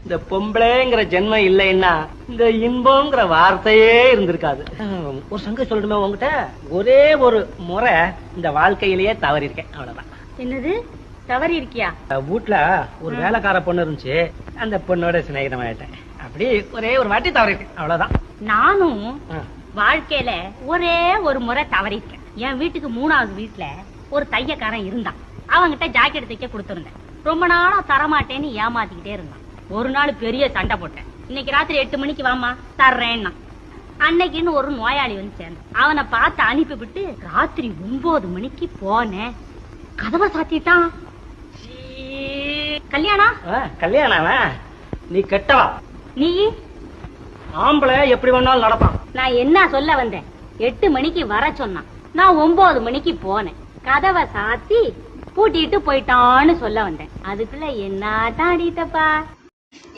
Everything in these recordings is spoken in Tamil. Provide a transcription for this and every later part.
இந்த பொம்பளைங்கிற ஜென்மம் இல்லைன்னா இந்த இன்பம்ங்கிற வார்த்தையே இருந்திருக்காது. ஒரு சங்க சொல்லணுமே உங்ககிட்ட, ஒரே ஒரு முறை இந்த வாழ்க்கையிலேயே தவறி இருக்கேன், அவ்வளவுதான். என்னது தவறி இருக்கியா? வீட்டுல ஒரு வேலைக்கார பொண்ணு இருந்துச்சு, அந்த பொண்ணோட சிநேகிதமாயிட்டேன். அப்படி ஒரே ஒரு வாட்டி தவறி இருக்கேன், அவ்வளவுதான். நானும் வாழ்க்கையில ஒரே ஒரு முறை தவறி இருக்கேன். என் வீட்டுக்கு 3வது வீட்டுல ஒரு தையக்காரன் இருந்தான். அவங்கிட்ட ஜாக்கெட் தைக்க கொடுத்திருந்தேன். ரொம்ப நாளா தரமாட்டேன்னு ஏமாத்திக்கிட்டே இருந்தான். ஒரு நாள் பெரிய சண்டை போட்டேன். இன்னைக்கு ராத்திரி 8 மணிக்கு வாமா தர்றேன்னா. அன்னைக்குன்னு ஒரு நோயாளி வந்து சேர்ந்தான். அவனை பார்த்து அனுப்பிவிட்டு ராத்திரி 9 மணிக்கு போனேன். கதவை சாத்திட்டான். கல்யாணம் நீ கெட்டவா? நீ ஆம்பளை எப்படி வேணாலும் நடப்பான். நான் என்ன சொல்ல வந்தேன்? 8 மணிக்கு வர சொன்னான். நான் 9 மணிக்கு போனேன். கதவை சாத்தி பூட்டிட்டு போயிட்டான்னு சொல்ல வந்தேன். அதுக்குள்ள என்ன தாடிட்டப்பா.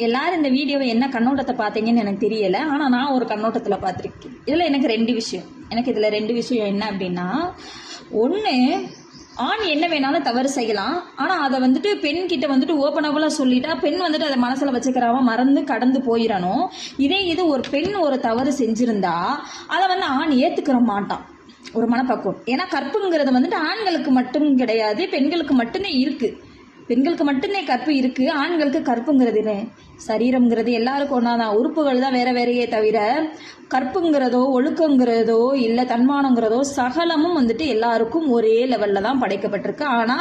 எல்லாரும் இந்த வீடியோவை என்ன கண்ணோட்டத்தை பார்த்தீங்கன்னு எனக்கு தெரியல. ஆனா நான் ஒரு கண்ணோட்டத்துல பார்த்திருக்கேன். இதுல எனக்கு 2 விஷயம். எனக்கு இதுல 2 விஷயம் என்ன அப்படின்னா, ஒண்ணு, ஆண் என்ன வேணாலும் தவறு செய்யலாம். ஆனா அதை வந்துட்டு பெண் கிட்ட வந்துட்டு ஓப்பனபிளா சொல்லிட்டா பெண் வந்துட்டு அதை மனசுல வச்சுக்கிறாம மறந்து கடந்து போயிடணும். இது ஒரு பெண் ஒரு தவறு செஞ்சிருந்தா அதை வந்து ஆண் ஏத்துக்கிற மாட்டான். ஒரு மனப்பக்குவம். ஏன்னா கற்புங்கிறது வந்துட்டு ஆண்களுக்கு மட்டும் கிடையாது, பெண்களுக்கு மட்டும்தான் இருக்கு. பெண்களுக்கு மட்டும்தான் கற்பு இருக்கு, ஆண்களுக்கு கற்புங்கிறது சரீரம்ங்கிறது எல்லாருக்கும் ஒன்னாதான். உறுப்புகள் தான் வேற வேறையே தவிர கற்புங்கிறதோ ஒழுக்கங்கிறதோ இல்லை தன்மானங்கிறதோ சகலமும் வந்துட்டு எல்லாருக்கும் ஒரே லெவல்ல தான் படைக்கப்பட்டிருக்கு. ஆனா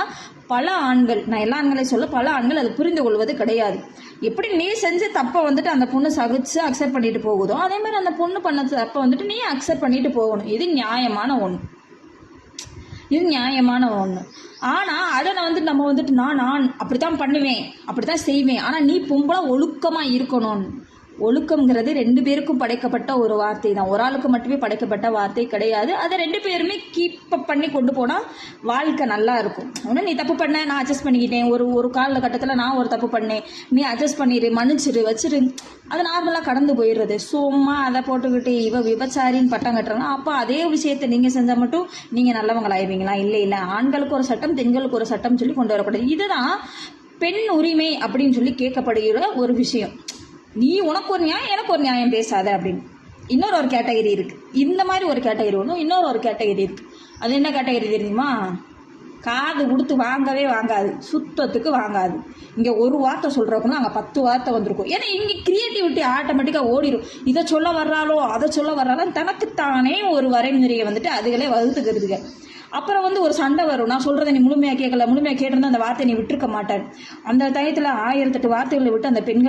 பல ஆண்கள், நான் எல்லா ஆண்களையும் சொல்ல, பல ஆண்கள் அதை புரிந்து கொள்வது கிடையாது. எப்படி நீ செஞ்ச தப்பை வந்துட்டு அந்த பொண்ணு சகிச்சு அக்செப்ட் பண்ணிட்டு போகுதோ, அதே மாதிரி அந்த பொண்ணு பண்ண தப்பை வந்துட்டு நீ அக்செப்ட் பண்ணிட்டு போகணும். இது நியாயமான ஒன்று. இது நியாயமான ஒன்று. ஆனால் அதை வந்து நம்ம வந்துட்டு நான் அப்படித்தான் பண்ணுவேன், அப்படித்தான் செய்வேன். ஆனால் நீ பொம்பளை ஒழுக்கமாக இருக்கணும். ஒழுக்கம்ங்கிறது 2 பேருக்கும் படைக்கப்பட்ட ஒரு வார்த்தை தான், ஒரு ஆளுக்கு மட்டுமே படைக்கப்பட்ட வார்த்தை கிடையாது. அதை 2 பேருமே கீப் அப் பண்ணி கொண்டு போனால் வாழ்க்கை நல்லா இருக்கும். ஒன்று நீ தப்பு பண்ண, நான் அட்ஜஸ்ட் பண்ணிக்கிட்டேன். ஒரு காலகட்டத்தில் நான் ஒரு தப்பு பண்ணேன், நீ அட்ஜஸ்ட் பண்ணிடு, மன்னிச்சிரு, வச்சிரு, அது நார்மலாக கடந்து போயிடுறது. சும்மா அதை போட்டுக்கிட்டு இவ விபச்சாரின்னு பட்டம் கட்டுறாங்க. அப்போ அதே விஷயத்தை நீங்கள் செஞ்சால் மட்டும் நீங்கள் நல்லவங்களாயிருவீங்களா? இல்லை, ஆண்களுக்கு ஒரு சட்டம், பெண்களுக்கு ஒரு சட்டம் சொல்லி கொண்டு வரக்கூடாது. இதுதான் பெண் உரிமை அப்படின்னு சொல்லி கேட்கப்படுகிற ஒரு விஷயம். நீ உனக்கு ஒரு நியாயம், எனக்கு ஒரு நியாயம் பேசாத அப்படின்னு. இன்னொரு கேட்டகரி இருக்கு. இந்த மாதிரி ஒரு கேட்டகரி ஒன்றும், இன்னொரு கேட்டகரி இருக்கு. அது என்ன கேட்டகரி தெரியுமா? காது கொடுத்து வாங்கவே வாங்காது, சுத்தத்துக்கு வாங்காது. இங்கே ஒரு வார்த்தை சொல்றதுக்குன்னா அங்கே 10 வார்த்தை வந்திருக்கும். ஏன்னா இங்கே கிரியேட்டிவிட்டி ஆட்டோமேட்டிக்காக ஓடிடும். இதை சொல்ல வர்றாலோ அதை சொல்ல வர்றாலோ தனக்குத்தானே ஒரு வரைமுறையை வந்துட்டு அதுகளே வகுத்துக்கிறதுங்க. அப்புறம் வந்து ஒரு சண்டை வரும். நான் சொல்றதை நீ முழுமையாக கேட்கல, முழுமையாக கேட்டிருந்தா அந்த வார்த்தையை நீ விட்டுருக்க மாட்டேன். அந்த டயத்தில் 1008 வார்த்தைகளை விட்டு அந்த பெண்கள்